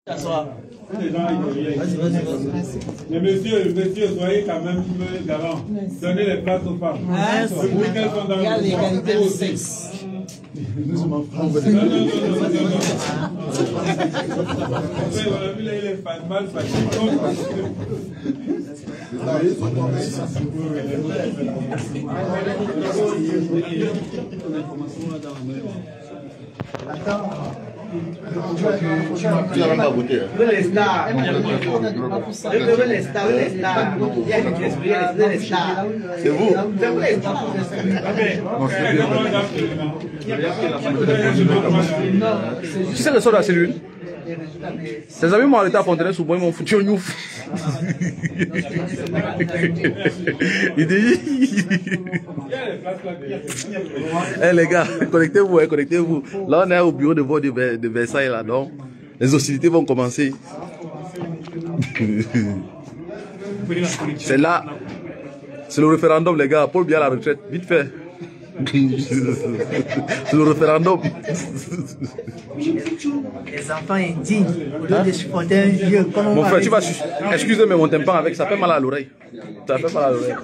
Mais monsieur, soyez quand même galant. Donnez les places aux femmes. Il y a l'égalité du sexe. Nous sommes en France. Non. Il est mal Tu n'as même pas voté. Les stars. Les stars. Il y a les stars. C'est vous. Tu sais le sort de la cellule? Ses amis m'ont arrêté à Fontenay sous moi, ils m'ont foutu au ouf. Il dit. Eh les gars, connectez-vous, connectez-vous. Là on est au bureau de vote de Versailles là, donc les hostilités vont commencer. C'est là. C'est le référendum les gars, Paul Biya à la retraite, vite fait. C'est le référendum. Les enfants indignes, au lieu de supporter un vieux. Mon frère, tu vas. Excusez-moi, mais mon tympan avec, ça fait mal à l'oreille. Ça fait mal à l'oreille.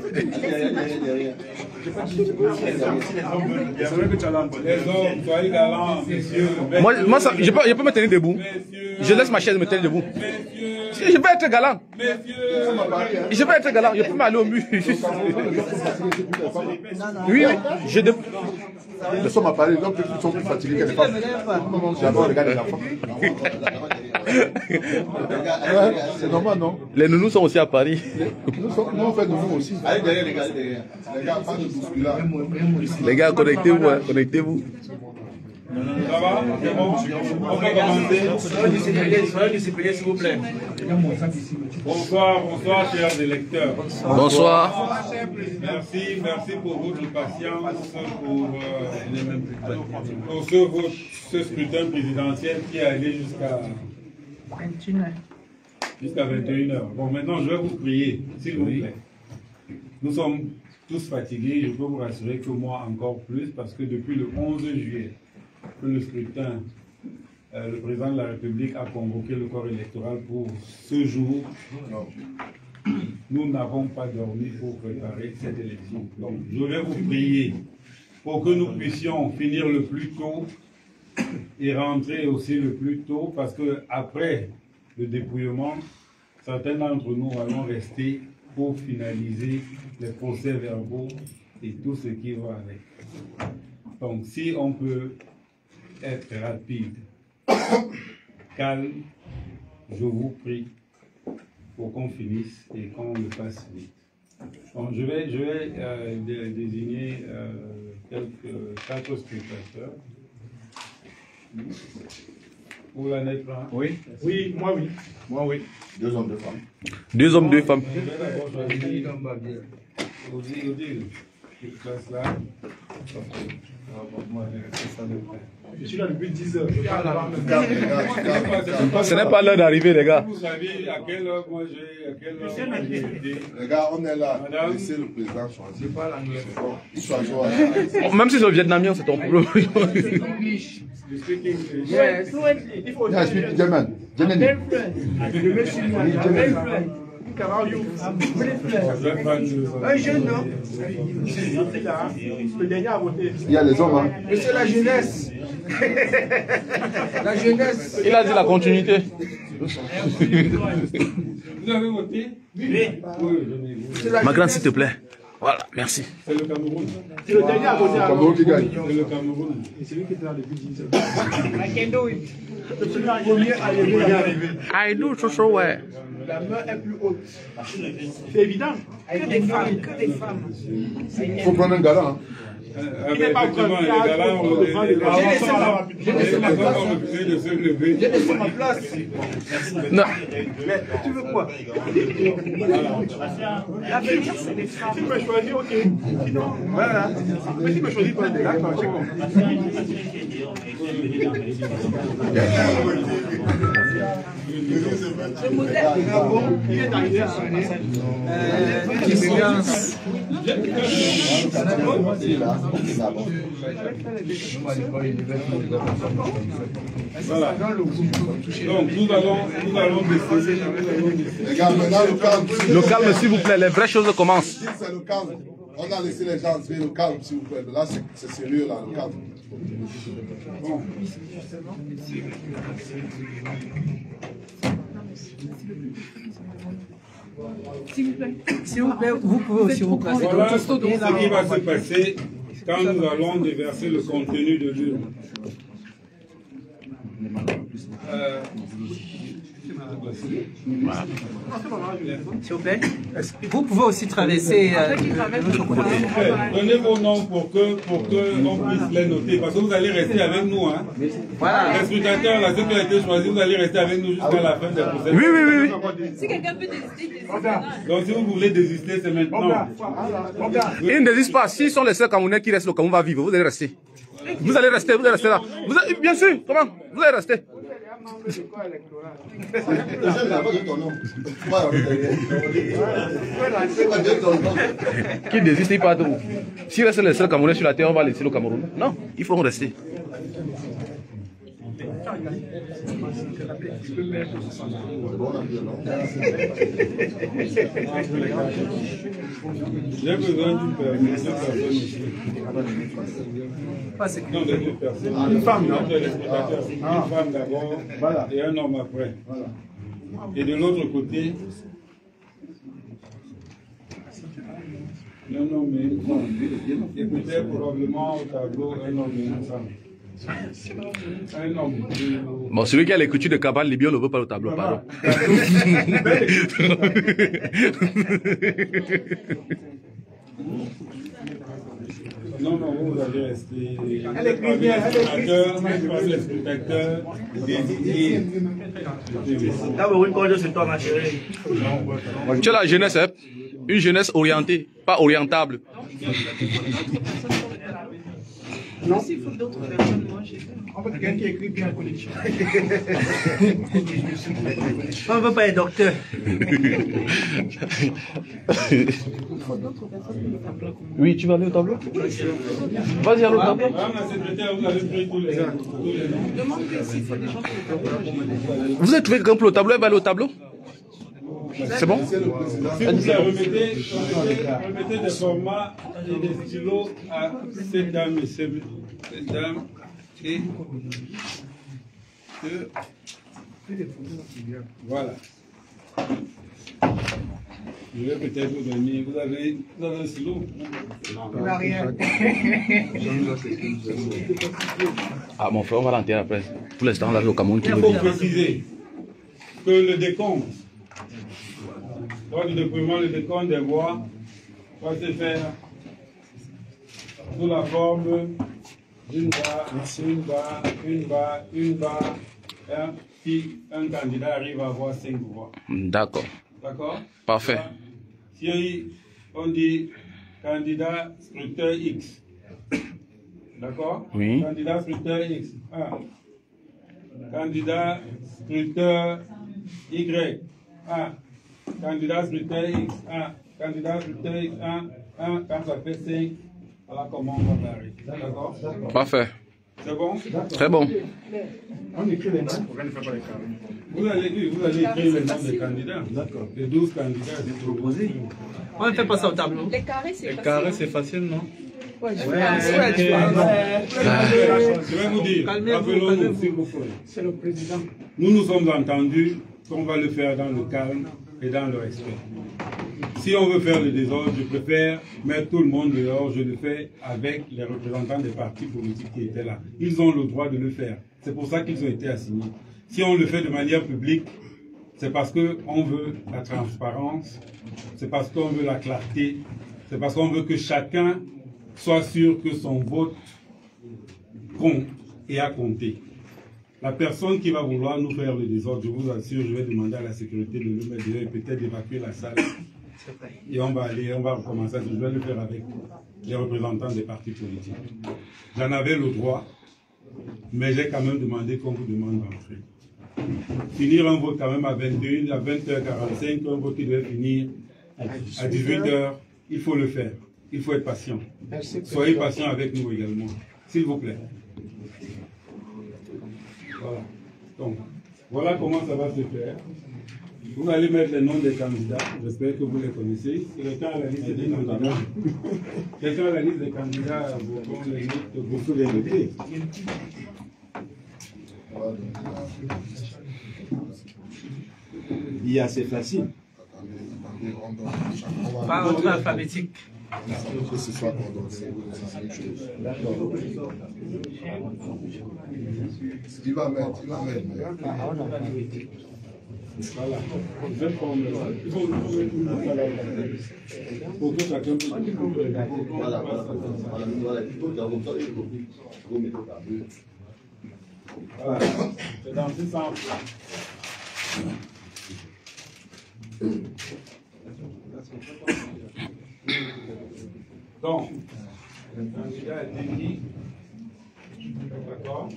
Moi ça, je peux me tenir debout. Je laisse ma chaise me tenir debout. Je peux être galant. Je peux être galant. Je peux m'aller au mur. Oui, je devrais. Les hommes à Paris, donc ils sont plus fatigués que les femmes. J'adore regarder les enfants. C'est normal, non? Les nounous sont aussi à Paris. Nous on fait nounous aussi. Allez derrière les gars, les gars, pas de bousculade. Les gars, connectez-vous, connectez-vous. Ça va? C'est bon? On va commencer. Soyez disciplinés, s'il vous plaît. Bonsoir, chers électeurs. Bonsoir. Merci pour votre patience, pour ce scrutin présidentiel qui est allé jusqu'à 21h. Bon, maintenant, je vais vous prier, s'il vous plaît. Nous sommes tous fatigués, je peux vous rassurer que moi encore plus, parce que depuis le 11 juillet, que le scrutin, le président de la République a convoqué le corps électoral pour ce jour. Nous n'avons pas dormi pour préparer cette élection. Donc, je vais vous prier pour que nous puissions finir le plus tôt et rentrer aussi le plus tôt, parce que après le dépouillement, certains d'entre nous allons rester pour finaliser les procès-verbaux et tout ce qui va avec. Donc, si on peut être rapide, calme, je vous prie, pour qu'on finisse et qu'on le fasse vite. Donc, je vais désigner 4 scrutateurs. Pour la nette, oui. Oui, moi oui. Moi oui. 2 hommes, 2 femmes. 2 hommes, 2 femmes. Je vais d'abord choisir Odile. Place là. Je suis là depuis 10 heures. Ce n'est pas l'heure d'arriver, les gars. Vous savez à quelle heure moi j'ai été. Les gars, on est là. Laissez le président choisir. Il choisit. Même si c'est le vietnamien, c'est ton problème. Yes. Il faut speak German. Un jeune, non? Le dernier à voter. Il y a les hommes, hein. Mais c'est la jeunesse. La jeunesse. Il a dit la continuité. Vous avez voté? Oui. Ma grande, s'il te plaît. Voilà, merci. C'est le Cameroun. C'est le dernier à voter. Le Cameroun qui gagne. C'est le Cameroun. Et c'est lui qui était là depuis 10 heures. I can do it. Le premier arrivé. I do so ouais. La main est plus haute. C'est évident. Que des femmes, que des femmes. Il faut prendre un galant. Hein. Il n'est pas encore les galants ont J'ai laissé ma place. refusé de se lever. J'ai laissé ma place. Non. Mais tu veux quoi? La fille, c'est des femmes. Si tu me choisis, ok. Sinon, voilà. Mais si tu me choisis pas, d'accord, c'est bon. Qui est arrivé à voilà. Donc nous allons décider. Le calme, s'il vous plaît, les vraies choses commencent. C'est le calme. On a laissé les gens entrer, le calme, s'il vous plaît. Là, c'est sérieux, là, le calme. Bon. S'il vous plaît, vous pouvez aussi vous placer. Voilà ce qui va se passer quand nous allons déverser le contenu de l'urne. S'il vous plaît, vous pouvez aussi traverser de l'autre côté. Donnez vos noms pour que on puisse les noter, parce que vous allez rester avec nous. Hein. Voilà. Les scrutateurs, là, ceux qui ont été choisis, vous allez rester avec nous jusqu'à la fin des procès. Oui. Si quelqu'un peut désister, Donc si vous voulez désister, c'est maintenant. Ils ne désistent pas. S'ils sont les seuls Camerounais qui restent, le Cameroun va vivre. Vous allez rester. Vous allez rester là. Bien sûr, comment? Vous allez rester. Qui désiste, il part de où? S'il reste les seuls Camerounais sur la terre, on va laisser le Cameroun. Non, il faut rester. J'ai besoin d'une personne ici. Non, de deux personnes. Une femme, non? Une femme d'abord et un homme après. Et de l'autre côté, un homme et une femme. Et peut-être probablement au tableau, un homme et une femme. Un homme. Bon, celui qui a l'écriture de Cabal, Libyo ne veut pas le tableau, pardon. Non, vous allez rester. Les spectateurs, désigner. Tu as la jeunesse, hein? Une jeunesse orientée, pas orientable. non, s'il faut d'autres personnes, moi j'ai fait. En fait, quelqu'un qui écrit bien collection. On ne veut pas être docteur. Oui, tu vas aller au tableau? Vas-y, aller au tableau. Madame la secrétaire, vous avez pris tous les noms. Demande s'il faut des gens pour le tableau. Vous avez trouvé quelqu'un pour le tableau? Elle va aller au tableau? C'est bon? S'il vous plaît, remettez des formats et des stylos à cette dame et cette dame et voilà. Je vais peut-être vous donner. Vous avez un stylo? Il n'a rien. Ah, mon frère, on va l'enterrer après. Pour l'instant, on l'a au Cameroun. Il faut préciser que le décompte, lors du déploiement, le décompte des voix va se faire sous la forme d'une barre, si un candidat arrive à avoir 5 voix. D'accord. D'accord? Parfait. Si on dit candidat scrutin X, d'accord? Oui. Candidat scrutin X, 1. Candidat scrutin Y, 1. Candidat scrutin X, 1. Candidat scrutin X, 1. Quand ça fait 5, voilà comment on va barrer. D'accord? Parfait. C'est bon? Très bon. On écrit les noms. Vous allez écrire les noms des candidats. D'accord. Les 12 candidats, c'est proposé. On ne fait pas ça au tableau. Les carrés, c'est facile. Carré, c'est facile, non? Ouais, je vais vous dire, rappelons-nous, s'il vous plaît. C'est le président. Nous nous sommes entendus qu'on va le faire dans le calme et dans le respect. Si on veut faire le désordre, je préfère mettre tout le monde dehors. Je le fais avec les représentants des partis politiques qui étaient là. Ils ont le droit de le faire. C'est pour ça qu'ils ont été assignés. Si on le fait de manière publique, c'est parce qu'on veut la transparence, c'est parce qu'on veut la clarté, c'est parce qu'on veut que chacun soit sûr que son vote compte et a compté. La personne qui va vouloir nous faire le désordre, je vous assure, je vais demander à la sécurité de le mettre dehors et peut-être d'évacuer la salle. Et on va recommencer. Je vais le faire avec les représentants des partis politiques. J'en avais le droit, mais j'ai quand même demandé qu'on vous demande d'entrer. finir un vote quand même à 21, à 20h45, un vote qui devait finir à 18h, il faut le faire. Il faut être patient. Soyez patient avec nous également, s'il vous plaît. Voilà. Donc, voilà comment ça va se faire. Vous allez mettre les noms des candidats. J'espère que vous les connaissez. Quelqu'un a la liste des candidats. Quelqu'un a la liste des candidats. Vous pouvez les noter. C'est facile. Pas ordre alphabétique. Que ce soit condensé, c'est la même chose. D'accord. Il va mettre. Voilà. Je forme. Il faut pour que chacun puisse. Voilà. C'est dans ce sens. Donc, le candidat est dédié. D'accord?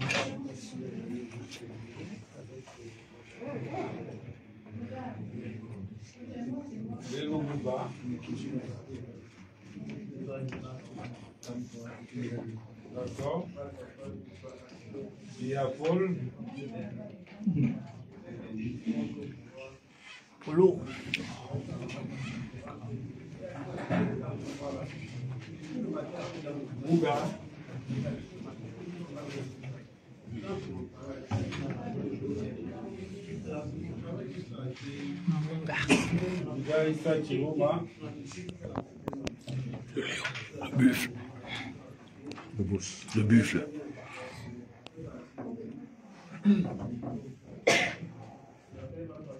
Lélo Bouba. D'accord? Il y a Paul. Polo. Bouga. Bouga Issa Chiroma. Le buffle. Le buffle.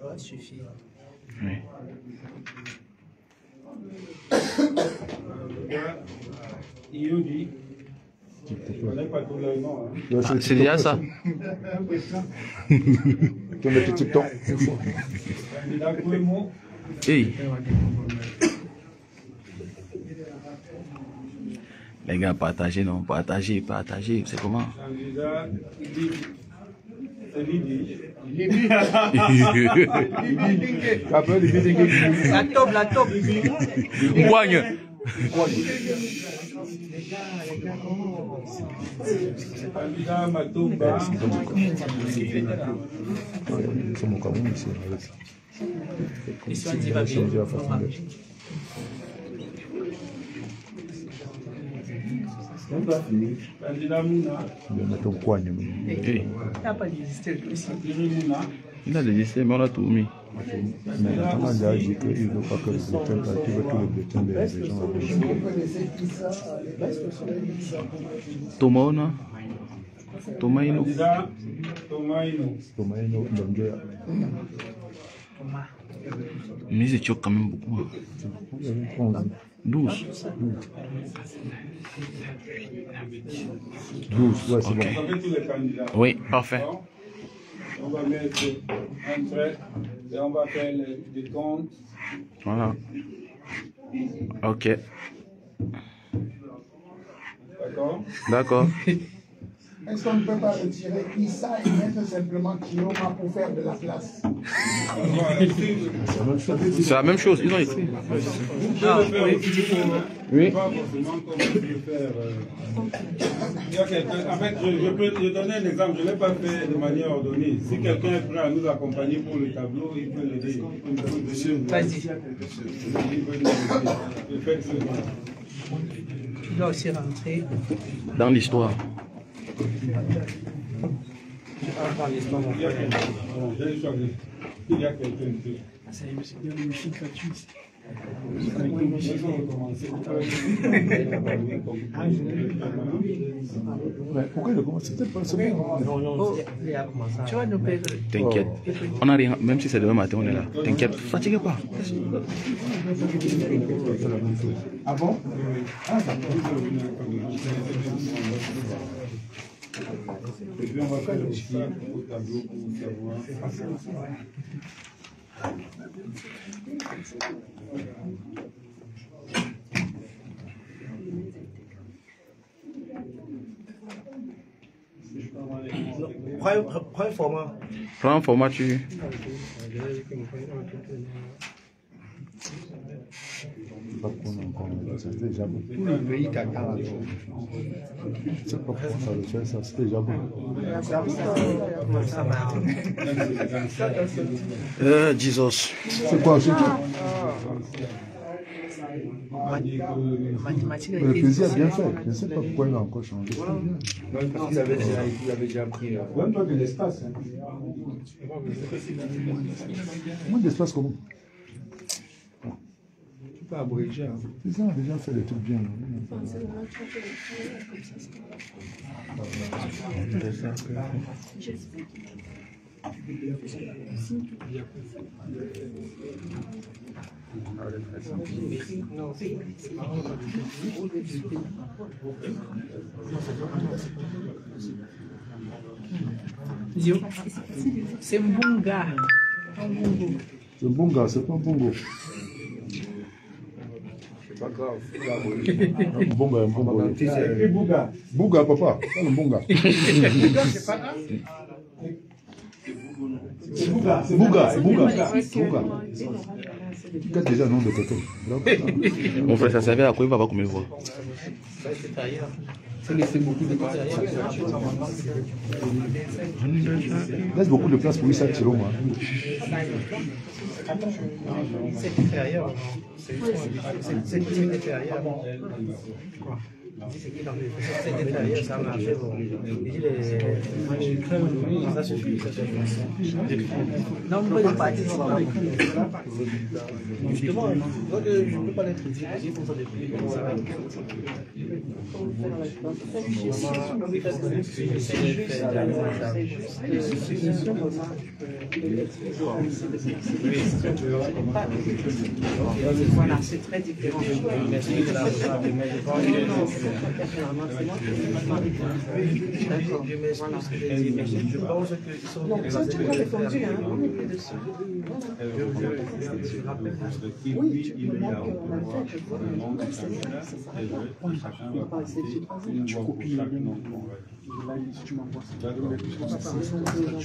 Ça suffit. Oui. Iodi. Je ne connais pas tous les noms. Hein. Ah, c'est déjà ça. Candidat Kouemo. Hey. Les gars, partagez, non? Partagez, c'est comment? Candidat Lidi. La top. Poigne. Candidat Matomba. Candidat Mouna. Hey. Il n'a pas désisté le aussi. Mouna. Il a désisté, mais on a tout mis. Mais on a déjà dit qu'il ne veut pas que le bulletin, qu'il veut que le bulletin des gens. Thomas, non? Thomas, non? Candidat Tomaino. Tomaino Ndonjoya. Mais c'est quand même beaucoup. 12. 12, ouais, c'est Ok. bon. Vous avez tous les candidats. Oui, parfait. On va mettre un trait et on va faire les comptes. Voilà. Ok. D'accord? D'accord. Est-ce qu'on ne peut pas retirer Issa et mettre simplement Chiroma pour faire de la place? C'est la même chose, ils ont écrit. Oui. Pas forcément comme je peux faire. Il y a quelqu'un. En fait, je peux donner un exemple. Je ne l'ai pas fait de manière ordonnée. Si quelqu'un est prêt à nous accompagner pour le tableau, il peut l'aider. Vas-y. Je fais que c'est bon. Tu dois aussi rentrer. Dans l'histoire. Il y a quelqu'un. Bon, j'ai choisi. Il y a quelqu'un. Ça y est, c'est bien le wifi gratuit. Pourquoi il a commencé? C'était pas ce bon. Oh, tu vas nous payer. T'inquiète. On n'a rien, même si c'est demain matin, on est là. T'inquiète, fatiguez pas. Ah bon? Et puis on va faire aussi au tableau pour savoir. Prends un format. Prends un format, tu... C'est déjà bon. Tout le pays caca. C'est pas pourquoi ça le fait, ça c'est déjà bon. Jesus. C'est quoi, c'est tout? Le plaisir est bien fait. Je ne sais pas pourquoi il a encore changé. Parce qu'il avait déjà pris. Donne-toi de l'espace. Moins d'espace comment? Tu peux abréger. C'est ça, on a déjà fait des trucs bien. C'est un bon gars. C'est un bon gars, c'est pas un bon gars. C'est pas grave. Un bon gars, un bon gars. Et Bouga. Bouga, papa, pas un bon gars. C'est pas grave. C'est Bouga. C'est Bouga, Bouga. Bouga. Il a déjà le nom de quelqu'un. Mon frère, ça servait à quoi? Il va voir combien de fois. C'est laisser beaucoup de place. Laisse beaucoup de place pour lui, ça, selon moi. C'est inférieur. C'est inférieur. C'est détaillé, ça marche. Ça suffit. Non, on ne peut pas dire ça. Justement, je ne peux pas l'être dit pour ça depuis. Voilà, c'est très différent. Je pense qu'ils sont... Donc, ça, tu peux répondre, hein, on est plus dessus. Oui, tu peux montrer qu'on a fait, je vois. Tu copies le nom. Si tu m'envoies ça,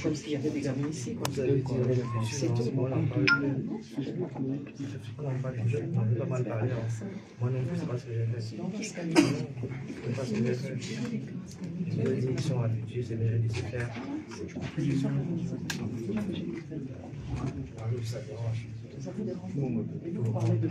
comme s'il y avait des gamins ici. C'est tout. Moi non plus, c'est pas ce que j'ai fait. Parce que ils sont habitués, c'est déjà nécessaire. Ça vous dérange. Et vous parlez de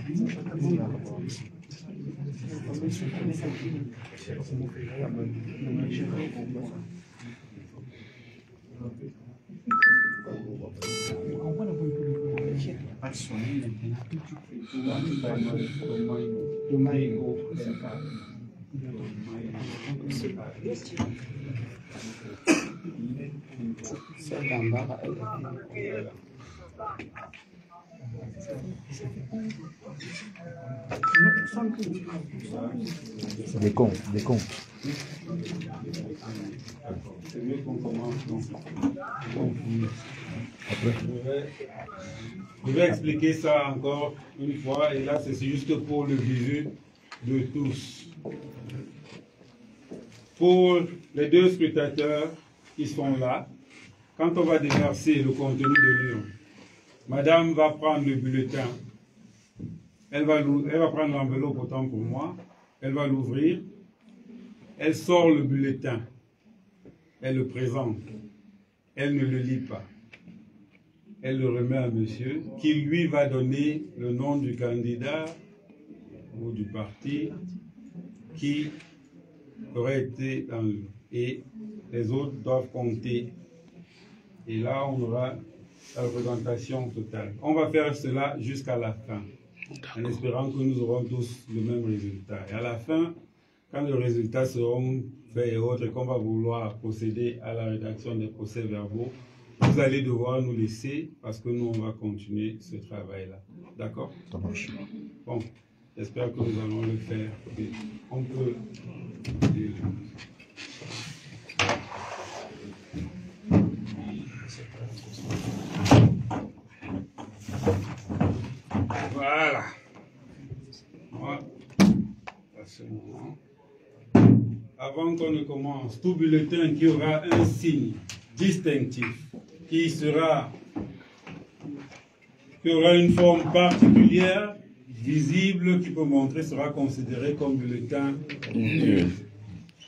Pas de soigner maintenant. Des cons, des cons. C'est mieux qu'on commence. Je vais expliquer ça encore une fois, et là c'est juste pour le visu de tous. Pour les deux scrutateurs qui sont là, quand on va déverser le contenu de l'urne, madame va prendre le bulletin, elle va prendre l'enveloppe autant pour moi, elle va l'ouvrir, elle sort le bulletin, elle le présente, elle ne le lit pas. Elle le remet à monsieur, qui lui va donner le nom du candidat ou du parti qui aurait été dans le... Et les autres doivent compter. Et là, on aura la représentation totale. On va faire cela jusqu'à la fin, en espérant que nous aurons tous le même résultat. Et à la fin, quand les résultats seront faits et autres, et qu'on va vouloir procéder à la rédaction des procès-verbaux, vous allez devoir nous laisser parce que nous, on va continuer ce travail-là. D'accord? Ça marche. Bon, j'espère que nous allons le faire. Et on peut... Voilà. Voilà. Avant qu'on ne commence, tout bulletin qui aura un signe distinctif qui aura une forme particulière, visible, qui peut montrer, sera considéré comme bulletin nul.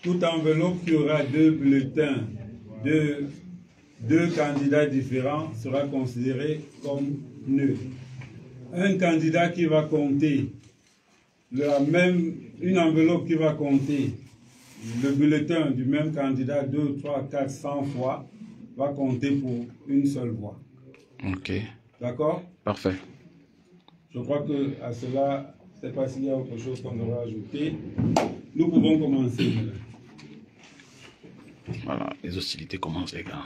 Toute enveloppe qui aura deux bulletins, deux candidats différents, sera considérée comme nul. Un candidat qui va compter, une enveloppe qui va compter le bulletin du même candidat 2, 3, 4, 100 fois, va compter pour une seule voix. Ok. D'accord? Parfait. Je crois que à cela, je ne sais pas s'il y a autre chose qu'on devrait ajouter. Nous pouvons commencer. Voilà, les hostilités commencent, les gars.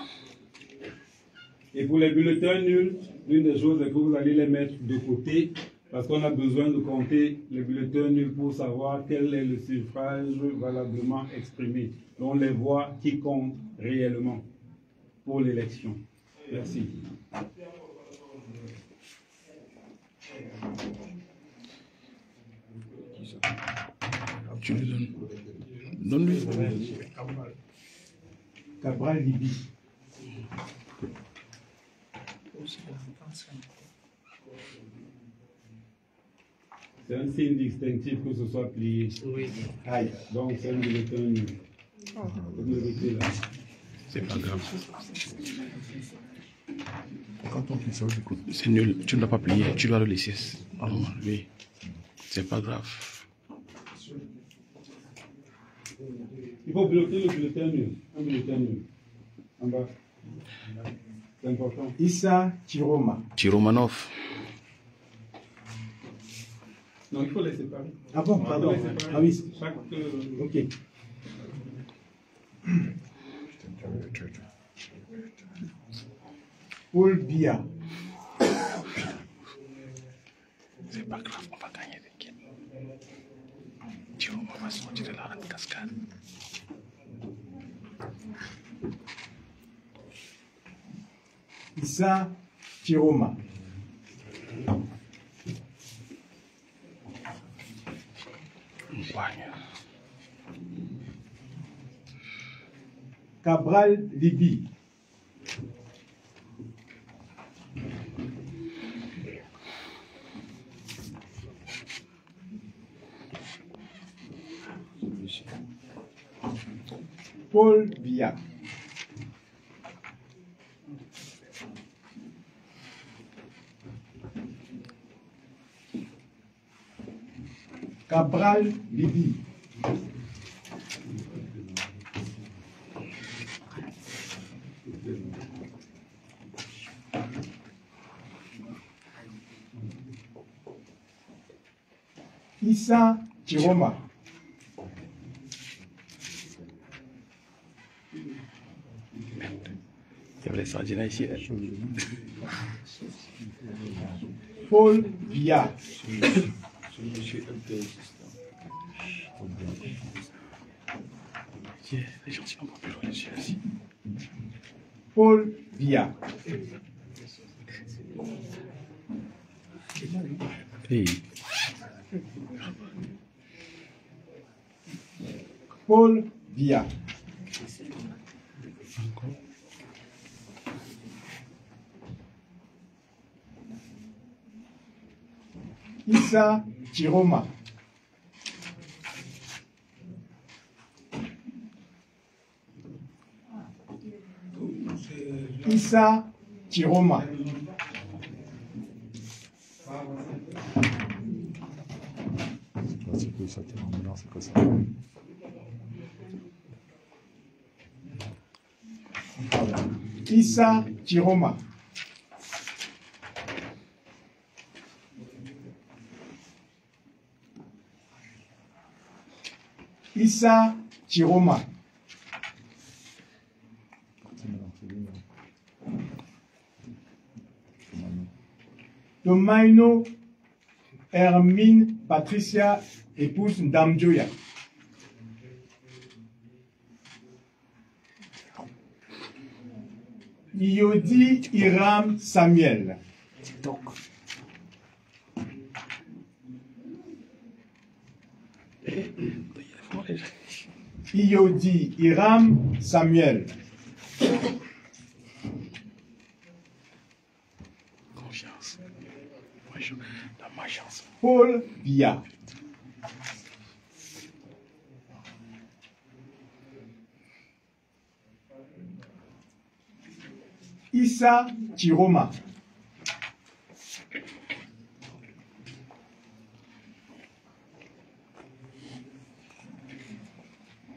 Et pour les bulletins nuls, l'une des choses est que vous allez les mettre de côté, parce qu'on a besoin de compter les bulletins nuls pour savoir quel est le suffrage valablement exprimé. Donc les voix qui comptent réellement pour l'élection. Merci. Tu lui donnes. Donne-lui. Cabral Libye. C'est un signe distinctif que ce soit plié. Oui. Aïe. Donc c'est un bulletin nul. C'est pas grave. Quand on plie ça, j'écoute. C'est nul. Tu ne dois pas plier. Tu dois le laisser. Oui. C'est pas grave. Il faut bloquer le bulletin nul. Un bulletin nul. En bas. C'est important. Issa Chiroma. Tiromanov. Non, il faut les séparer. Ah bon, pardon. Ah oui. Chaque, Ok. Paul Biya. C'est pas grave, on va gagner, t'inquiète. Tiroma va sortir de la rente cascade. Issa Chiroma. Cabral Libye. Paul Biya. Cabral Libye. Issa Chiroma. Il y avait les sardines ici. Paul Biya. Les gens sont pas plus loin ici. Paul Biya. Hey. Paul Biya. Issa Chiroma. Issa Chiroma. C'est que ça tient en mélange, c'est que ça. Issa Chiroma. Issa Chiroma. Tomaino Hermine Patricia, épouse Ndamjoya. Iodi Iram Samuel. Iodi Iram Samuel. chance. Dans ma chance. Paul Biya. Issa Chiroma.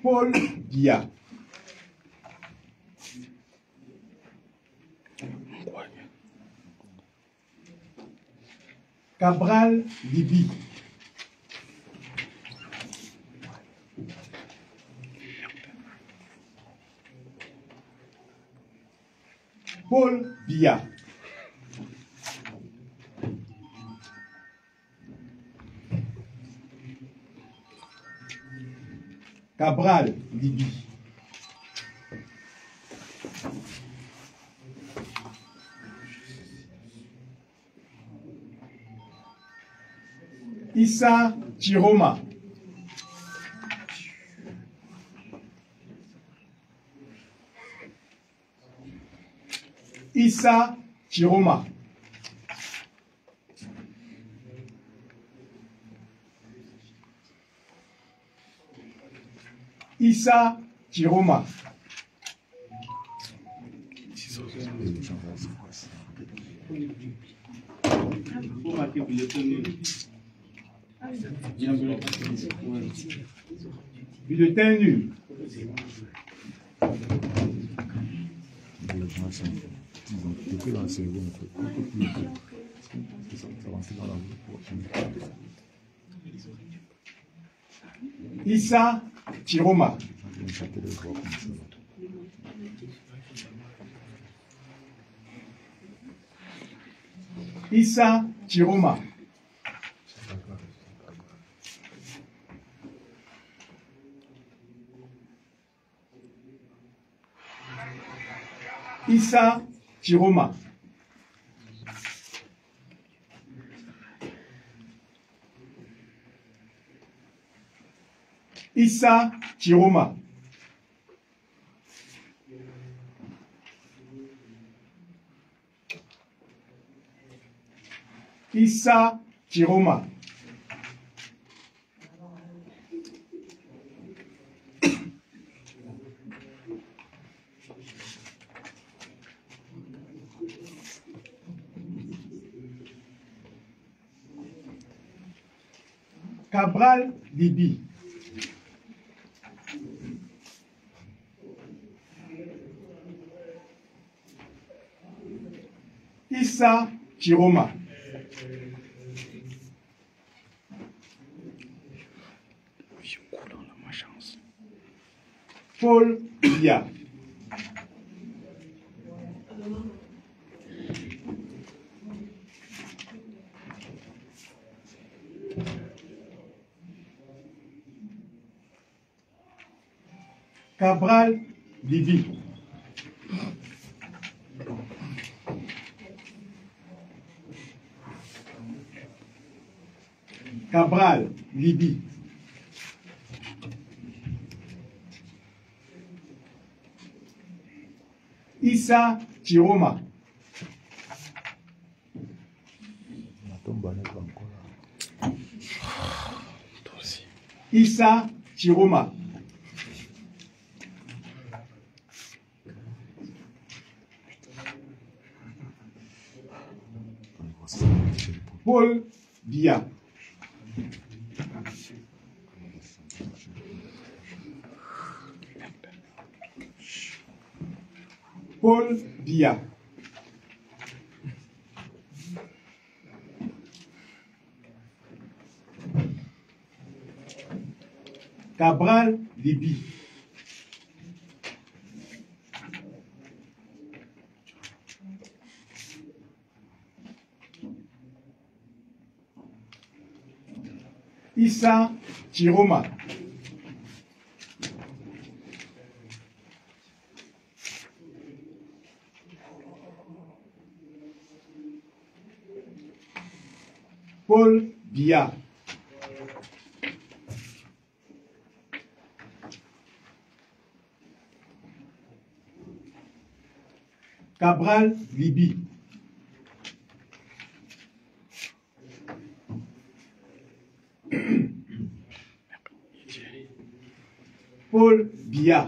Paul Biya. Cabral Libi. Paul Biya. Cabral Libi. Issa Chiroma. Issa Chiroma. Issa Chiroma. Bulletin nul. Depuis la seconde, ça va dans la Issa Chiroma. Issa Chiroma. Issa Chiroma. Issa Chiroma. Issa Chiroma. Cabral Libi. Issa Chiroma. Je cours dans ma chance. Paul Biya. Cabral Libi. Cabral Libi. Issa Chiroma. Issa Chiroma. Paul Biya. Paul Biya. Cabral Libi. Issa Chiroma. Paul Biya. Cabral Libi. Paul Biya.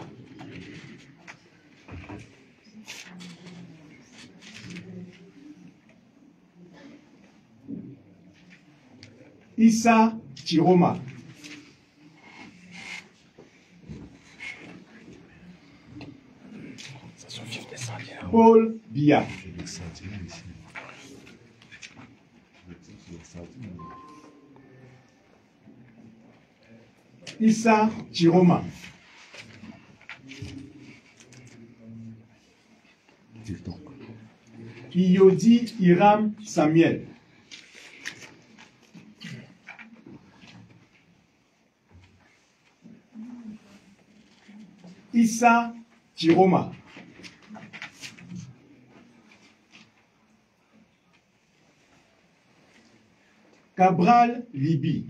Issa Chiroma. Paul Biya. Issa Chiroma. Iyodi Hiram Samuel. Issa Chiroma. Cabral Libi.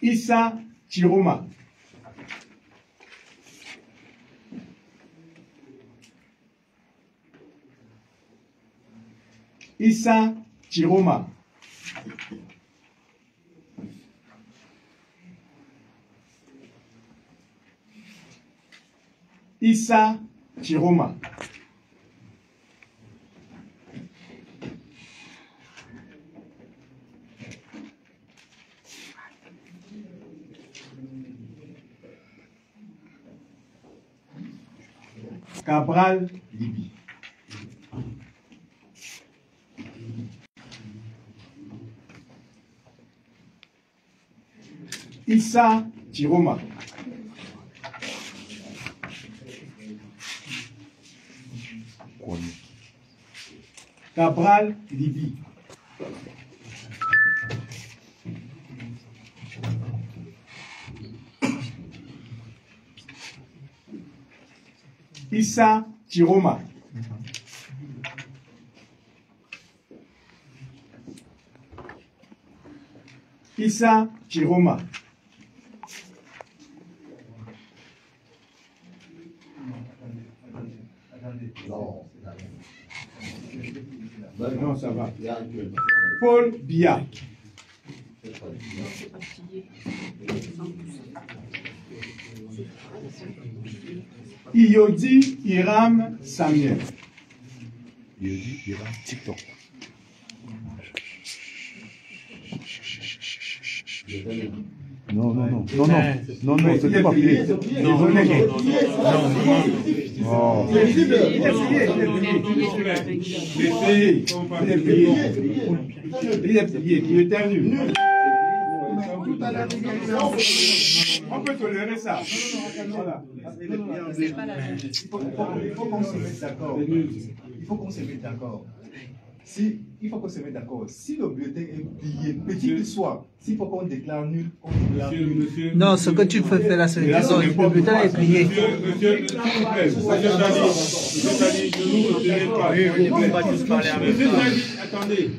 Issa Chiroma. Issa Chiroma. Issa Chiroma. Cabral Libi. Issa Chiroma. Cabral Libi. Issa Chiroma. Issa Chiroma. Non, ça va. Paul Biya. Iyodi Hiram Samuel. Iyodi Hiram TikTok. Non, c'était pas plié. Non. Il est plié, il est terminé. On peut tolérer ça. Voilà. Il faut qu'on se mette d'accord. Il faut qu'on se mette d'accord. Il faut qu'on se mette d'accord. Si le bulletin est plié, petit qu'il soit, s'il faut qu'on déclare nul, on déclare nul. Non, ce que tu peux faire là, c'est que le bulletin est plié. Monsieur Tali, je ne vous pas tous parler avec ça. Attendez.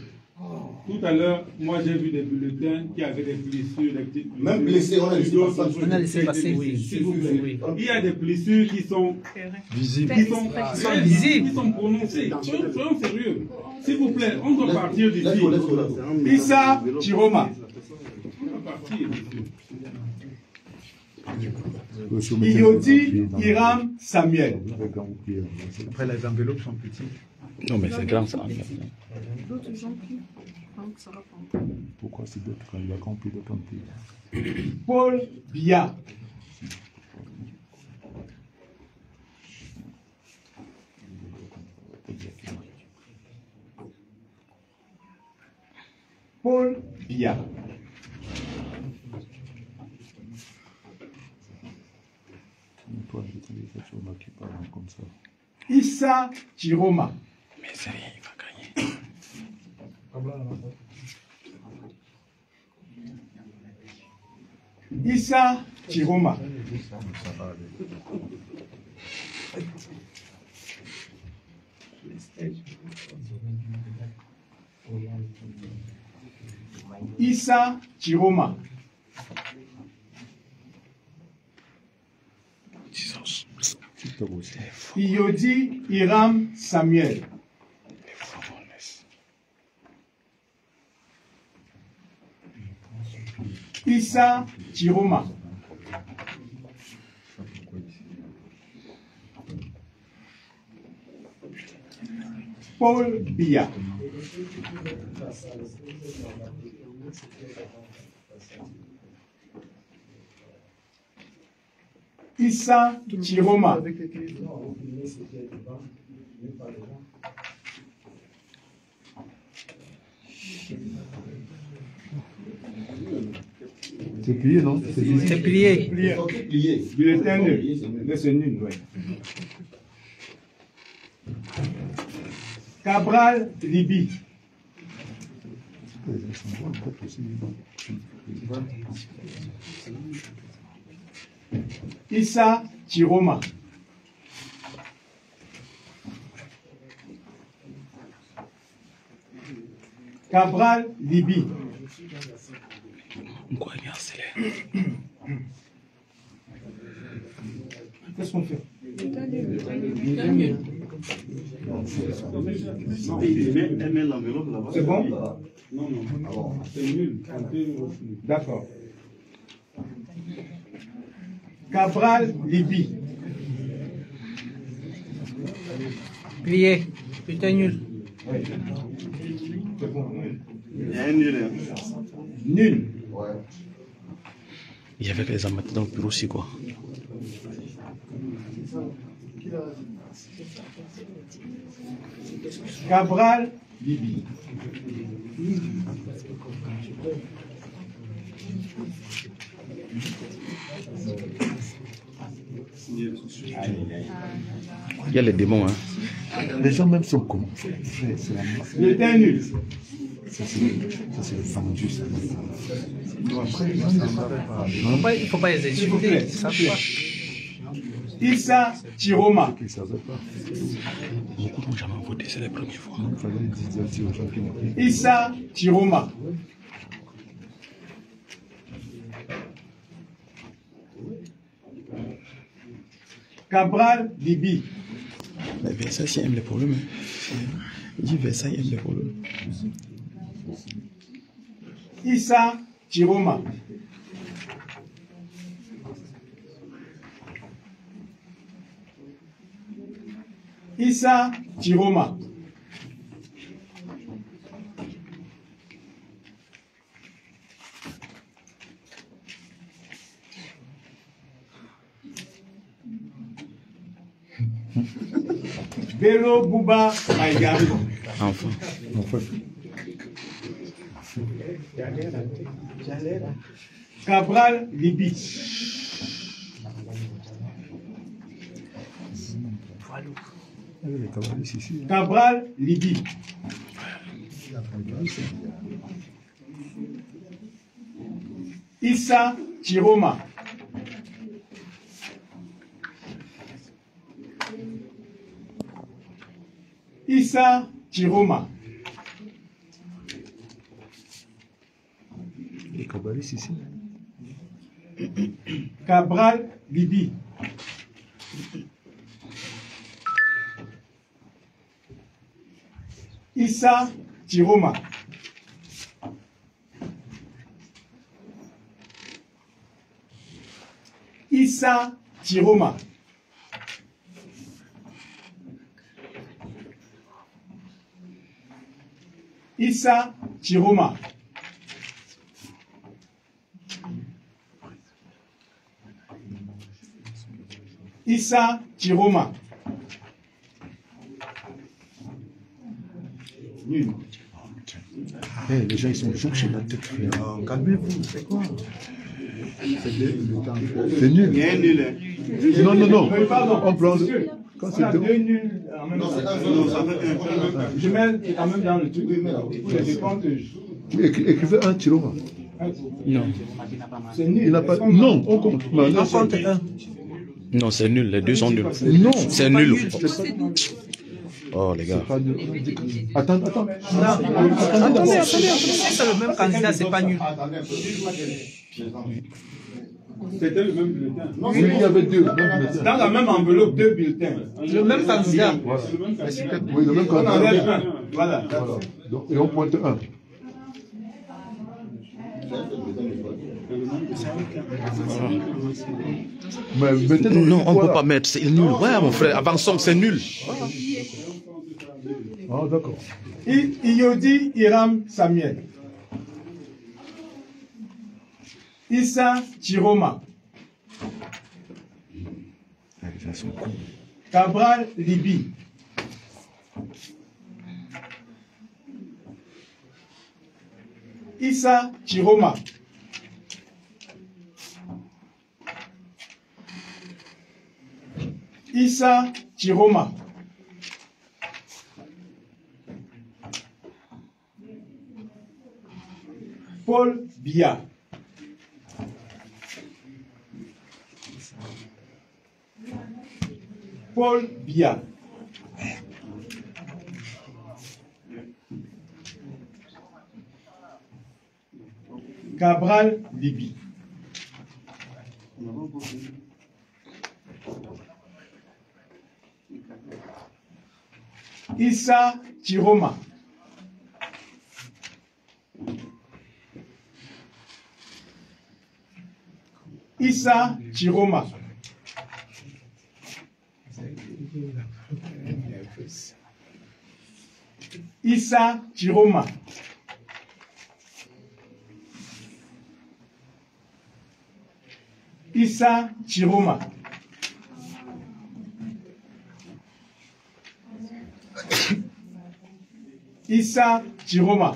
Tout à l'heure, moi j'ai vu des bulletins qui avaient des blessures, des petites blessures. Même blessés, on a laissé passer. Oui, s'il vous plaît. Il y a des blessures qui sont visibles, qui sont prononcées. Soyons sérieux. S'il vous plaît, on doit partir d'ici. Issa Chiroma. On doit partir. Iyodi Hiram Samuel. Après, les enveloppes sont petites. Non, mais c'est grand ça. D'autres gens qui ça va pas. Pourquoi c'est d'autres quand il a compris d'autres pays? Paul Biya. Paul Biya. Toi, je te dis quelque chose qui parle comme ça. Issa Chiroma. Mais c'est rien, il va gagner. Issa Chiroma. Issa Chiroma. Iyodi Hiram Samuel. Issa Chiroma. Paul Biya. Issa Chiroma. C'est plié, non? C'est plié. Plié. Bulletin nul. C'est nul, oui. Cabral Libi. Issa Chiroma. Cabral Libi. Qu'est-ce qu'on fait? C'est bon? Non, c'est nul. D'accord. Cabral Libi. Plié. Putain nul. Oui. C'est bon. Il y a un nul. Nul. Ouais. Il y avait les amateurs dans le bureau aussi, quoi. Cabral Libi. Il y a les démons, hein. Les gens même sont cons. Il était nul. Ça c'est vendu, ça. Il ne faut pas les insulter. Ils savent pas. Issa Chiroma. Ils ne savaient pas. Beaucoup n'ont jamais voté, c'est la première fois. Il fallait dire aux gens qui n'ont pas. Issa Chiroma. Cabral Libi. Mais Versailles aime les problèmes. Il dit Versailles aime les problèmes. Issa Chiroma. Issa Chiroma. Bello Bouba Maïgari. Enfin. Cabral Libi. Cabral Libi. Issa Chiroma. Issa Chiroma. Les Kabbalistes ici. Cabral Libi. Issa Chiroma. Issa Chiroma. Issa Chiroma. Issa Chiroma. Nul. Hey, les gens ils sont toujours sur la tête. Calmez-vous, c'est quoi? C'est nul. Il y a un nul. Non. On prend. Quand c'est deux nuls en même temps. Je mets quand même dans le truc. Je compte. Écrivez un Chiroma. Non. C'est nul. Il n'a pas. Non, on compte. On compte un. Non, c'est nul. Les deux sont nuls. Non. C'est nul. Oh, les gars. Attends. Attendez. Si c'est le même candidat, c'est pas nul. C'était le même bulletin. Oui, il y avait deux. Dans la même enveloppe, deux bulletins. Le même candidat. Voilà. C'est le même candidat. Oui, le même On enlève candidat. un. Voilà. Donc, et on pointe un. Non, on ne peut pas mettre, c'est nul. Ouais, mon frère, avançons, c'est nul. Ah, d'accord. Iyodi Hiram Samuel. Issa Chiroma. Cabral Libi. Issa Chiroma. Issa Chiroma. Paul Biya. Paul Biya. Cabral Libi. Issa Chiroma. Issa Chiroma. Issa Chiroma. Issa Chiroma. Issa Chiroma.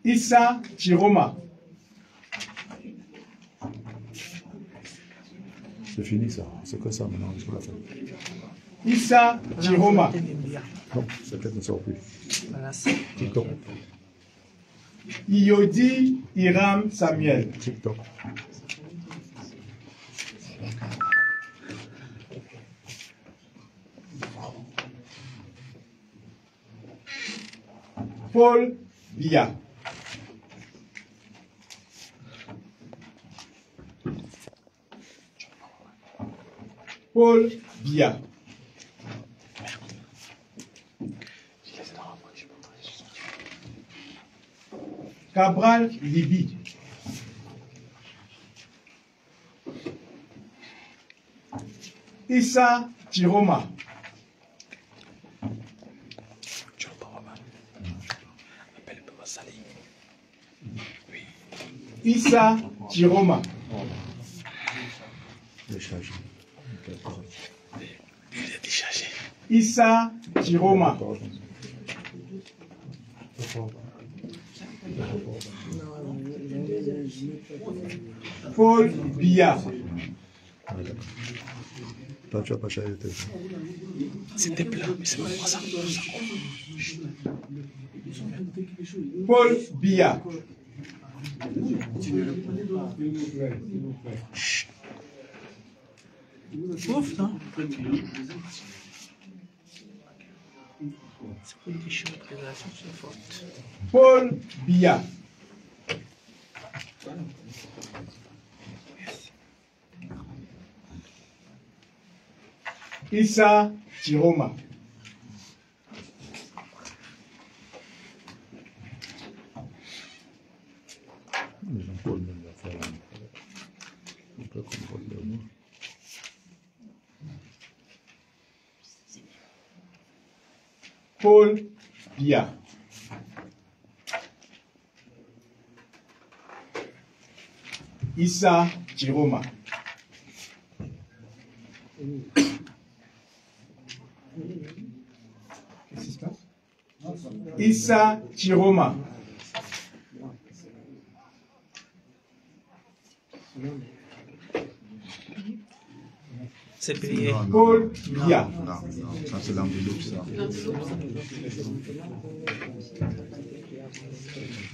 Issa Chiroma. C'est fini ça, c'est que ça maintenant, je la fin. Issa Chiroma. Non, ça peut-être ne sort plus. TikTok. Iyodi Hiram Samuel. TikTok. Paul Biya. Paul Biya. Cabral Libi. Issa Chiroma. Issa Chiroma. Issa Chiroma. Paul Biya. Toi, tu as pas chargé le téléphone. C'était plat, mais c'est pas ça. Paul Biya. Ouf, non? C'est pour des choses de préservation, c'est forte. Paul Biya. Issa Chiroma. Jean-Paul même va faire un peu comme Paul de moi. Paul Biya. Issa Chiroma. Qu'est-ce qui se passe? Issa Chiroma. C'est payé. Paul Biya. Non, ça c'est l'enveloppe, ça.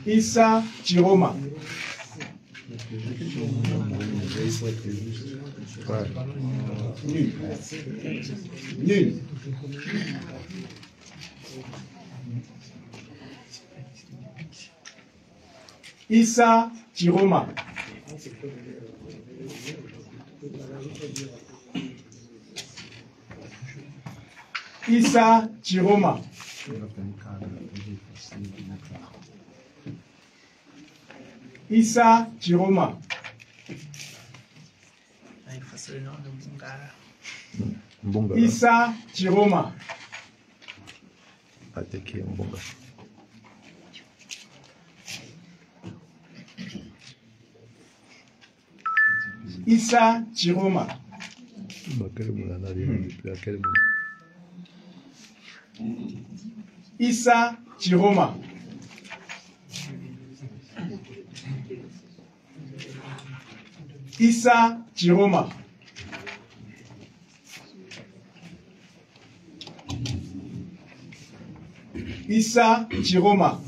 Issa Chiroma. Ouais. Nul. Nul. Issa Chiroma. Issa Chiroma. Issa Chiroma. Issa Chiroma. Attaquer un bonga. Issa Chiroma. Issa Chiroma. Issa Chiroma. Issa Chiroma.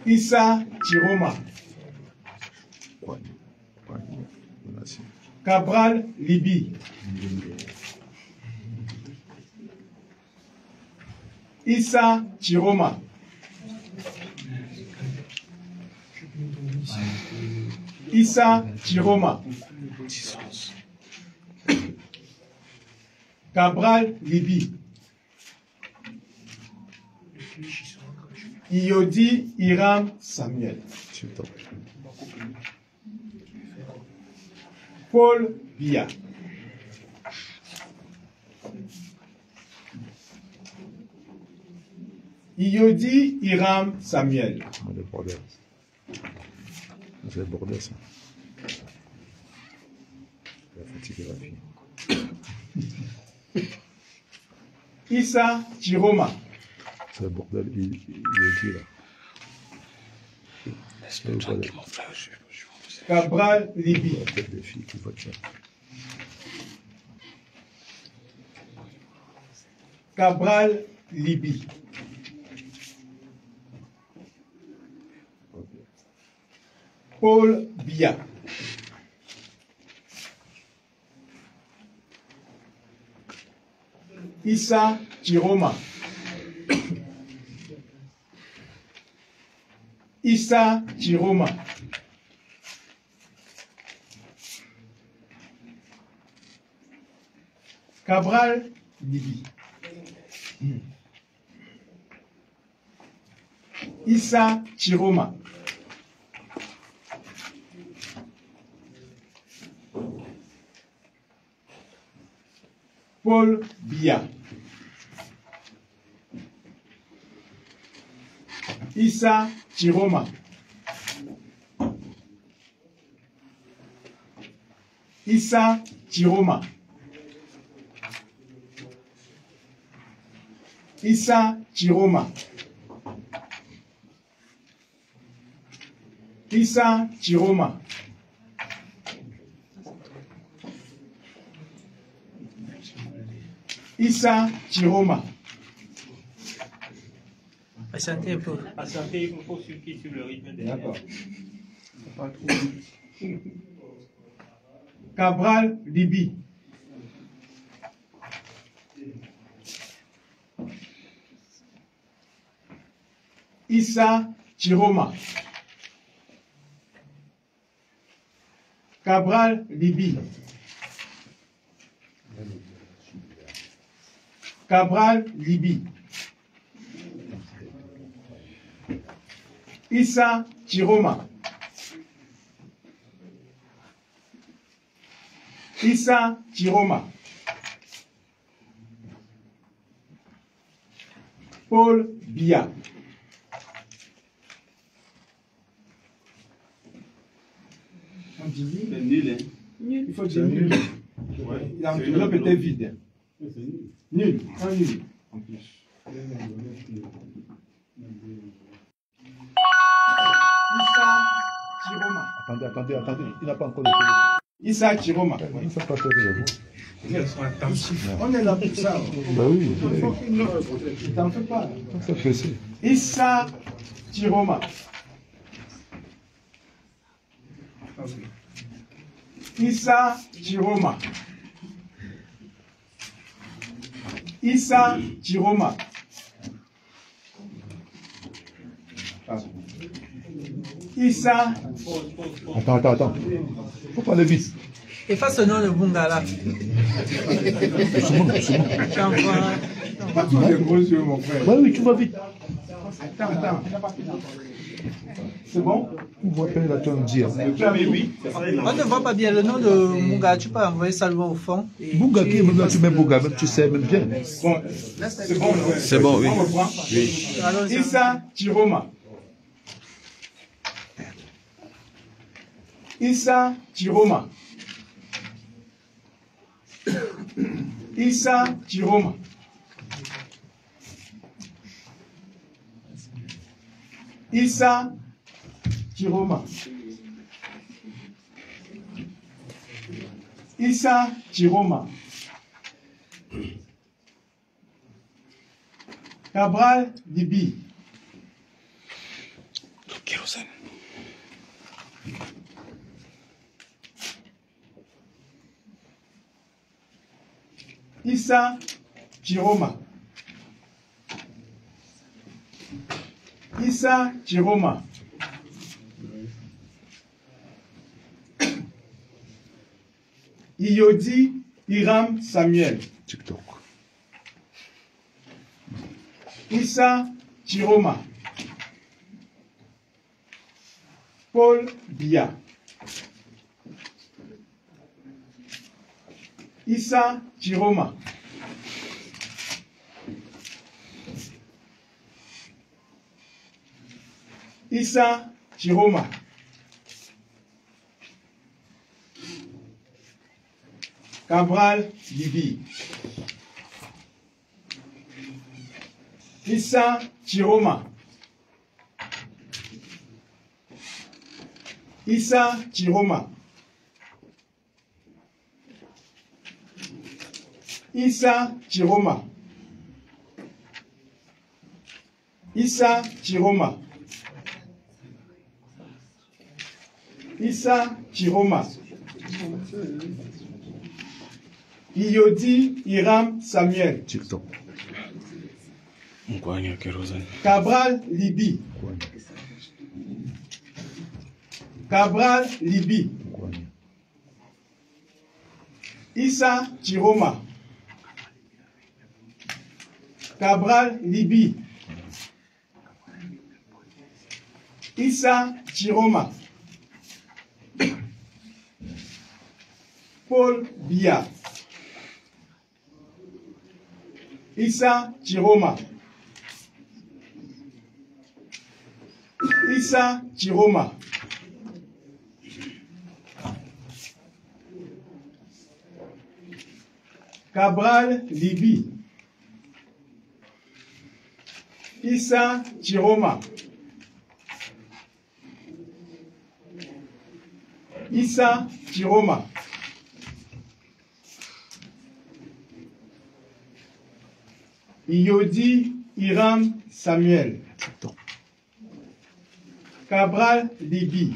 Issa Chiroma. Cabral Libi. Issa Chiroma. Issa Chiroma. Cabral Libi. Iodi Iram Samuel. Paul Biya. Iodi Iram Samuel. Le bordel. C'est le bordel ça. Il va fatiguer la fille. Issa Chiroma. C'est le bordel, il est dit là. Laisse-le tranquille, mon frère. Cabral Libi. La tête des filles qui votent ça. Cabral Libi. Paul Biya. Issa Chiroma. Issa Chiroma. Cabral Libi. Issa Chiroma. Paul Biya. Issa Chiroma. Issa Chiroma. Issa Chiroma. Issa Chiroma. Issa Chiroma. Patientez un peu. Patientez, il faut suivre sur le rythme des D'accord. Cabral Libi. Issa Chiroma. Cabral Libi. Cabral Libi. Issa Chiroma. Issa Chiroma. Paul Biya. On dit nul. C'est nul, hein. Il faut dire nul. Ouais. L'enveloppe était vide. Nul. Un nul. En plus. Issa Chiroma. Attendez. Il n'a pas encore le Issa Chiroma. Il ne faut pas faire de vous. On est là pour ça. Bah oui. Tu t'en fais pas. C'est pressé. Issa Chiroma. Issa Chiroma. Issa Chiroma. Issa. Attends. Faut pas aller vite. Efface le nom de Bungala. Doucement. Pas tous les gros yeux, mon frère. Bah oui, tu vas vite. Attends. C'est bon? On voit pas la tonne dire. Oui. On ne voit pas bien le nom de Bunga. Tu peux envoyer ça loin au fond. Bunga qui est même tu mets Bunga, même tu sais même bien. Bon, c'est bon. C'est bon, oui. On reprend. Oui. Issa Chiroma. Issa Chiroma. Issa Chiroma. Issa Chiroma. Issa Chiroma. Cabral Libi. Kérosène. Issa Chiroma. Issa Chiroma. Iyodi Hiram Samuel. TikTok. Issa Chiroma. Paul Bia. Issa Chiroma. Issa Chiroma. Cabral Libi. Issa Chiroma. Issa Chiroma. Issa Chiroma. Issa Chiroma. Issa Chiroma. Iyodi Hiram Samuel. TikTok. Cabral Libi. Cabral Libi. Issa Chiroma. Cabral Libi. Issa Chiroma. Paul Bia. Issa Chiroma. Issa Chiroma. Cabral Libi. Issa Chiroma. Issa Chiroma. Iyodi Hiram Samuel. Cabral Libi.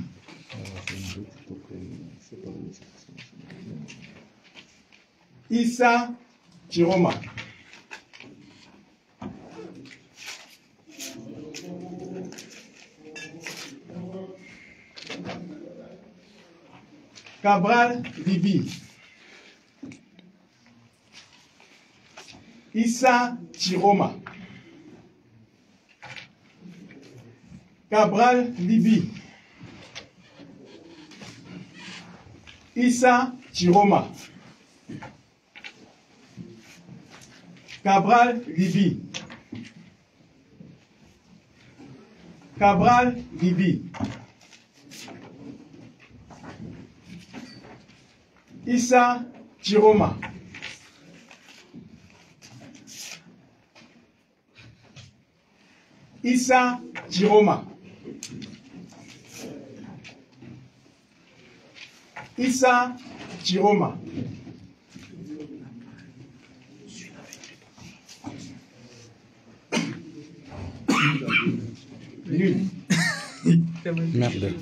Issa Chiroma. Cabral Libi. Issa Chiroma. Cabral Libi. Issa Chiroma. Cabral Libi. Cabral Libi. Issa Chiroma. Issa Chiroma. Issa Chiroma. Merde.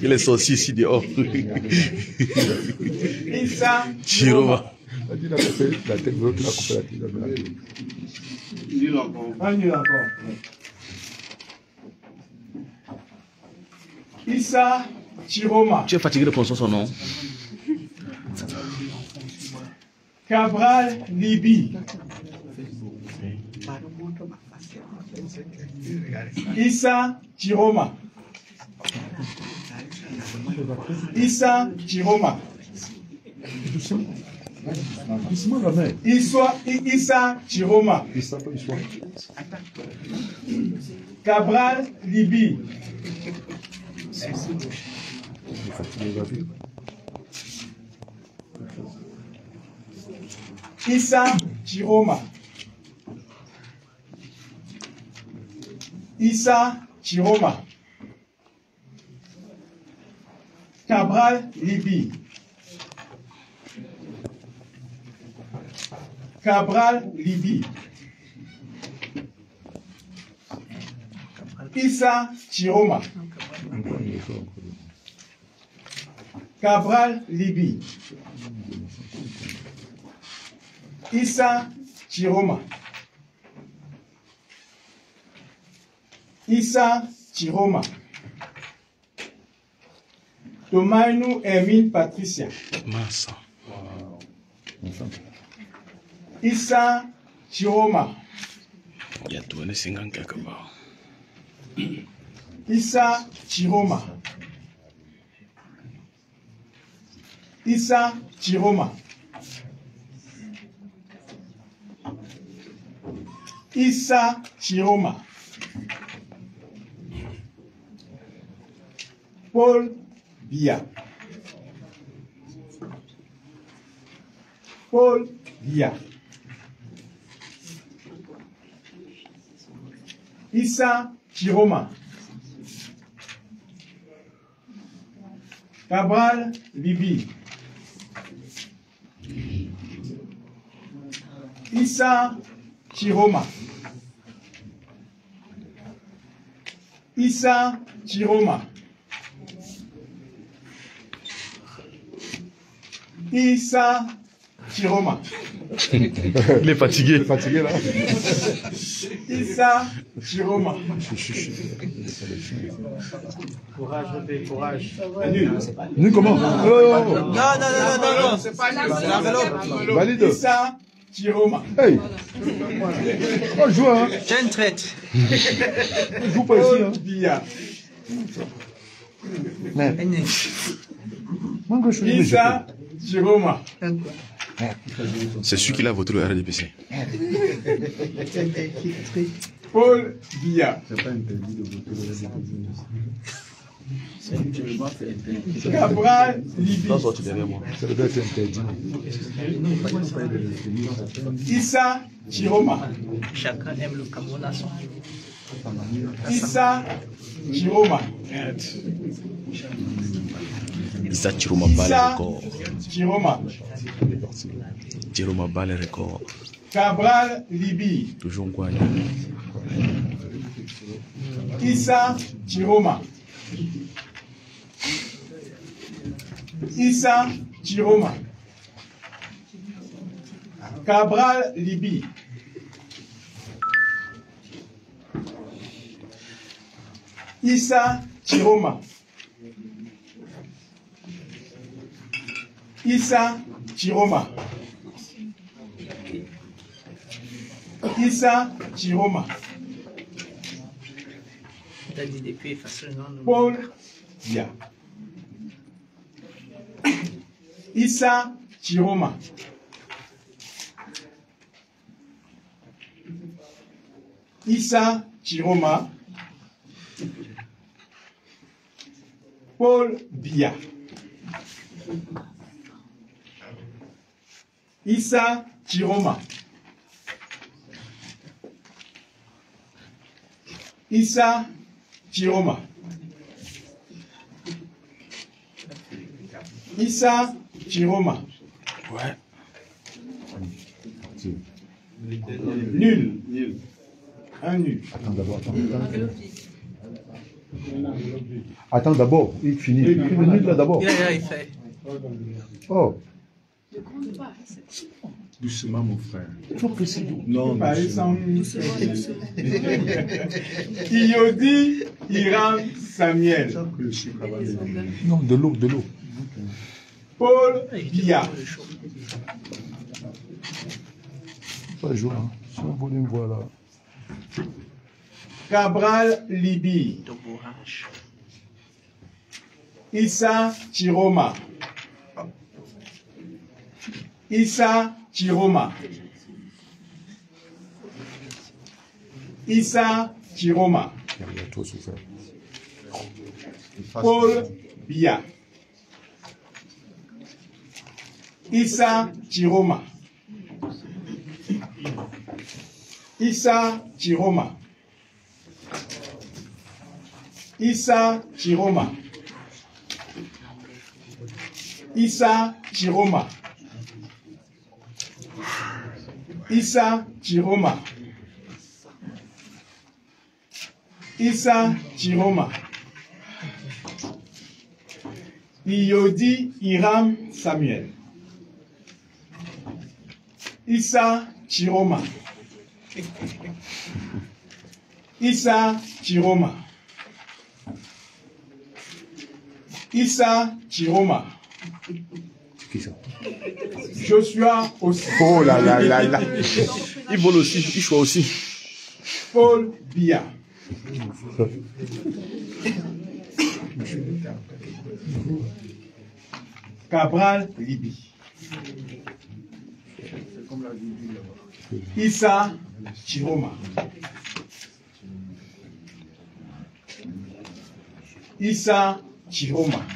Il est sorti ici dehors. Issa Chiroma. La tête veut qu'il a coupé la tête. Nul encore. Issa Chiroma. Tu es fatigué de prononcer son nom? Cabral Libi. Issa Chiroma. Issa Chiroma. Issa Chiroma. Cabral Libi. Issa Chiroma. Issa Chiroma. Cabral Libi. Cabral Libi. Issa Chiroma. Cabral Libi. Issa Chiroma. Issa Chiroma. Tomainu Hermine Patricia. Massa. Issa Chiroma. Il y a tout un singan quelque part. Issa Chiroma. Issa Chiroma. Issa Chiroma. Paul Bia. Paul Bia. Issa Chiroma. Cabral Libi. Issa Chiroma. Issa Chiroma. Issa Chiroma. Il est fatigué. Il est fatigué là. Issa Chiroma. Courage, Rebé, courage. Nul comment? Non, c'est pas nul, c'est l'enveloppe. Valide. Issa Chiroma. Hey! Oh, joue, hein? J'ai une traite. Joue pas ici, hein? Bia. Issa Chiroma. C'est celui qui a voté le RDPC. Paul Bia. C'est pas interdit de voter le RDPC. Cabral Libi. Non, sorti derrière moi. Ça doit être interdit. Issa Chiroma. Chacun aime le Cameroun à son Issa Chiroma. Issa Chiroma bat le record. Chiroma. Chiroma bat le record. Cabral Libi. Toujours quoi? Issa Chiroma. Issa Chiroma. Cabral Libi. Issa Chiroma. Issa Chiroma. Issa Chiroma. T'as dit depuis facilement. Paul Bia. Issa Chiroma. Issa Chiroma. Paul Bia. Issa Chiroma. Issa Chiroma. Issa Chiroma. Ouais. Nul. Un nul. Attends d'abord, il finit. Il finit là d'abord. Il fait. Oh. Ne compte pas. Doucement, mon frère. Trop précis. Non, Iyodi Iram Samuel. Non, de l'eau, de l'eau. Paul Bia. Pas jouer, hein. Sur le volume, voilà. Cabral Libi. Issa Chiroma. Issa Chiroma. Issa Chiroma. Il a trop souffert. Paul Bia. Issa Chiroma. Issa Chiroma. Issa Chiroma. Issa Chiroma. Issa Chiroma. Issa Chiroma. Iyodi Hiram Samuel. Issa Chiroma. Issa Chiroma. Issa Chiroma. Qui ça? Joshua aussi. Oh là là là là. Il vole aussi, il choisit aussi. Paul Bia. Cabral Libi. Issa Chiroma. Issa Chiroma.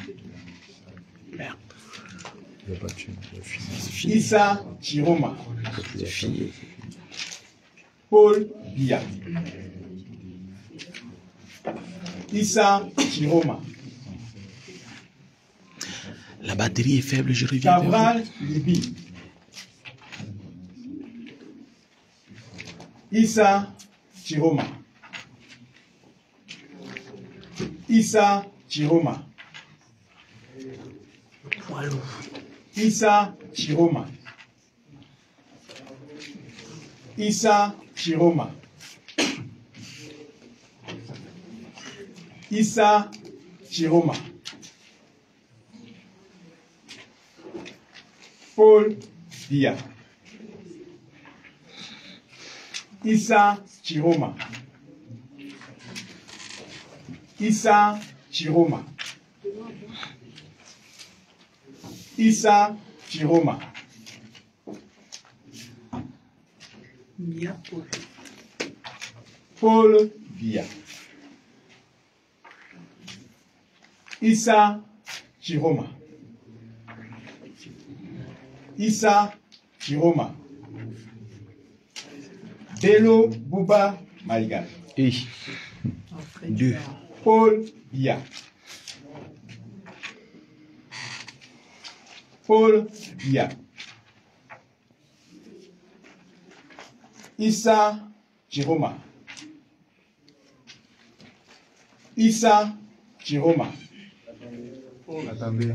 Issa Chiroma. Paul Bia. Issa Chiroma. La batterie est faible, je reviens. Cabral Libi. Issa Chiroma. Issa Chiroma. Issa Chiroma. Issa Chiroma. Issa Chiroma. Paul Bia. Issa Chiroma. Issa Chiroma. Issa Chiroma. Paul Bia. Issa Chiroma. Issa Chiroma. Bello Bouba Maïga. Et 2. Paul Bia. Paul Bia. Issa Chiroma. Issa Chiroma. Attendez.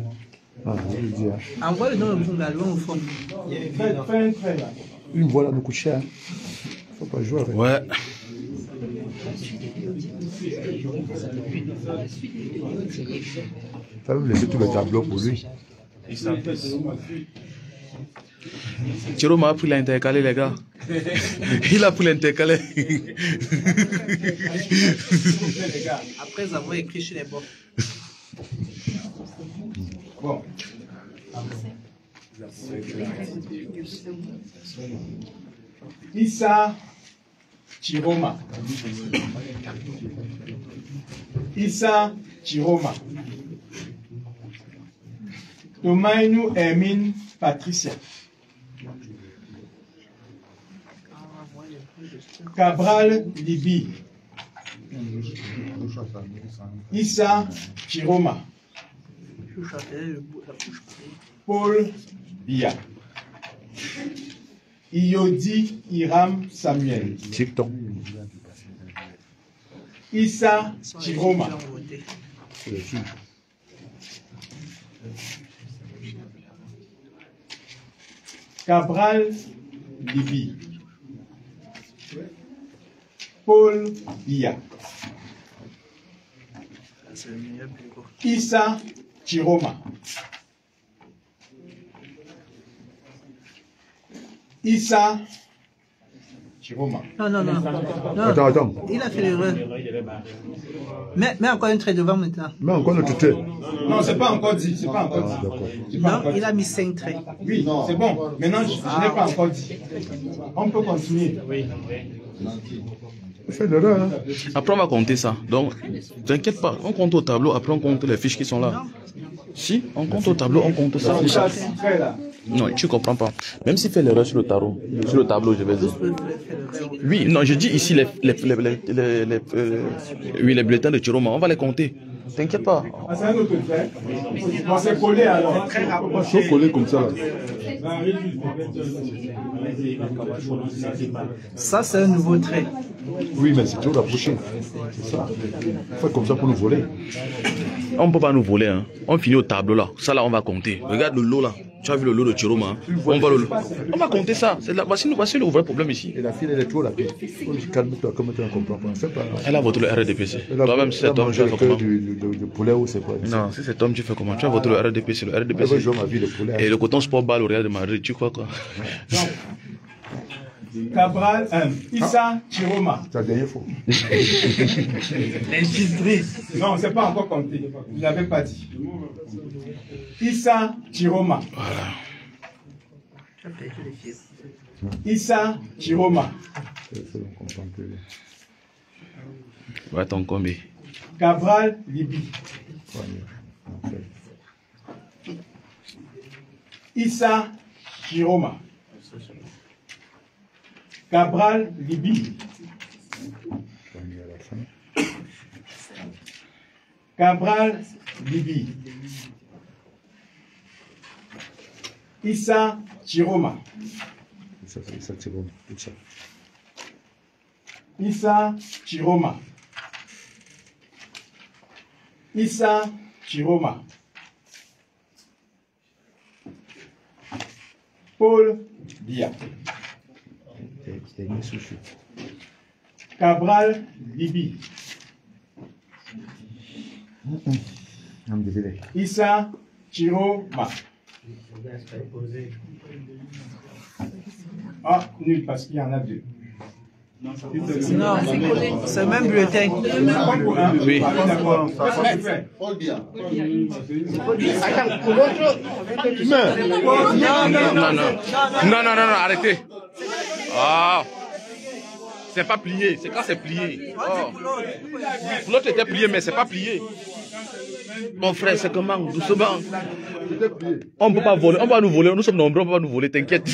Ah, je veux dire. Envoie le nom de l'album au fond. Fais un trait là. Une voix là nous coûte cher. Faut pas jouer avec. Ouais. Ça va me laisser tout le tableau pour lui. Chiroma a pris l'intercalé, les gars. Il a pris l'intercalé. Après avoir écrit sur les bords. Bon. Issa Chiroma. Issa Chiroma. Tomainu Hermine Patricia. Cabral Libi. Issa Chiroma. Paul Bia. Iyodi Hiram Samuel. TikTok. Issa Chiroma. Cabral Libi. Paul Bia. Issa Chiroma. Issa Chiroma. Non, non, non. Non. Attends. Il a fait l'erreur. Mets encore un trait devant maintenant. Mais encore notre trait. Non, c'est pas encore dit. C'est pas encore dit. Non, il a mis 5 traits. Oui, c'est bon. Maintenant, je n'ai pas encore dit. On peut continuer. Fais l'erreur. Hein. Après, on va compter ça. Donc, t'inquiète pas. On compte au tableau. Après, on compte les fiches qui sont là. Si, on compte au tableau, on compte ça. Non, tu comprends pas. Même s'il fait l'erreur sur le tableau, je vais dire. Oui, non, je dis ici les bulletins de Chiroma, on va les compter. T'inquiète pas. Ah, c'est un autre trait. On s'est collé alors. On s'est collé comme ça. Ça, c'est un nouveau trait. Oui, mais c'est toujours rapproché. C'est ça. On fait comme ça pour nous voler. On ne peut pas nous voler. Hein. On finit au tableau là. Ça là, on va compter. Regarde le lot là. Tu as vu le lot de Chiroma. Hein. On va compter ça. Voici le vrai problème ici. Et la fille, elle est trop rapide. Calme-toi, comme tu ne comprends pas. Elle a voté le RDPC. Toi-même, si c'est homme, tu fais comment? Du poulet ou c'est quoi? Non, si c'est homme, tu fais comment? Tu as voté le RDPC. Le RDPC. Et le coton sport ball au Real de Madrid. Tu crois quoi? Cabral, Issa Chiroma. C'est la dernière fois. Non, c'est pas encore compté. Vous n'avez pas dit. Issa Chiroma. Voilà. Issa Chiroma. Ouais, ton combi. Cabral Libi. Issa Chiroma. Cabral Libi. Cabral Libi. Issa Chiroma. Issa Chiroma. Issa Chiroma. Issa Chiroma. Paul Dia. Cabral Libi. Issa Chiroma. Ah, nul parce qu'il y en a deux. Non, c'est le même bulletin. Oui. Non, arrêtez. Ah. C'est pas plié, c'est quand c'est plié. Oh. L'autre était plié, mais c'est pas plié. Mon frère, c'est comment? Doucement. On ne peut pas voler, on va nous voler, nous sommes nombreux, on va nous voler, t'inquiète. 2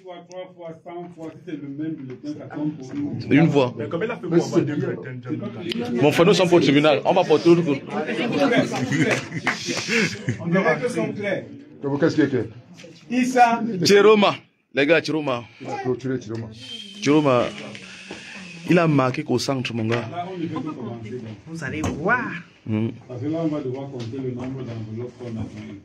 fois, 3 fois, 100 fois, si c'est le même bulletin, ça compte pour nous. Une fois. Mais comme il a fait pour avoir 2 bulletins. Mon frère, nous sommes pour le tribunal, on va porter le coup. On dirait que sont clairs. Qu'est-ce qui est clair? Issa Chiroma, les gars, Chiroma. Chiroma, il a marqué qu'au centre, mon gars. Là, on ne fait que commencer. Vous allez voir. Parce que là, on va devoir compter le nombre d'enveloppes qu'on a fait.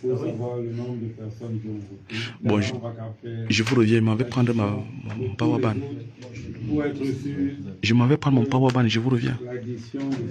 Pour savoir le nombre de personnes qui ont voté. Bon, je vous reviens, je m'en vais prendre mon power bank. Pour être sûr. Je m'en vais prendre mon power bank, je vous reviens. L'addition de